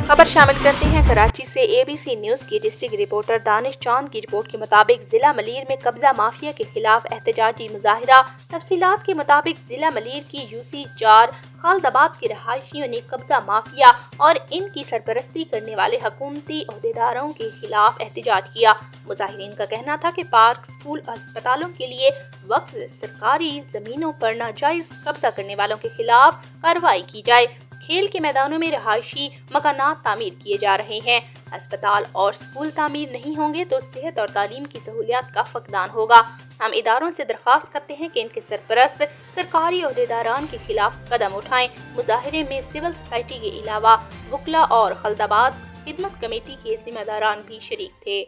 खबर शामिल करते हैं कराची से। ABC न्यूज की डिस्ट्रिक्ट रिपोर्टर दानिश चांद की रिपोर्ट के मुताबिक जिला मलीर में कब्जा माफिया के खिलाफ एहतजाजी मुजाहिरा। तफसीलात के मुताबिक जिला मलीर की UC4 खालदाबाद के रहायशियों ने कब्जा माफिया और इनकी सरपरस्ती करने वाले हुकूमती अहदेदारों के खिलाफ एहतजाज किया। मुजाहिरीन का कहना था कि पार्क, स्कूल और अस्पतालों के लिए वक्फ सरकारी जमीनों पर नाजायज कब्जा करने वालों के खिलाफ कार्रवाई की जाए। खेल के मैदानों में रहायशी मकानात तामीर किए जा रहे हैं। अस्पताल और स्कूल तामीर नहीं होंगे तो सेहत और तालीम की सहूलियात का फकदान होगा। हम इदारों से दरख्वास्त करते हैं कि इनके सरपरस्त सरकारी अहदेदारान के खिलाफ कदम उठाएं। मुजाहिरे में सिविल सोसाइटी के अलावा वकला और खलदाबाद खिदमत कमेटी के जिम्मेदारान भी शरीक थे।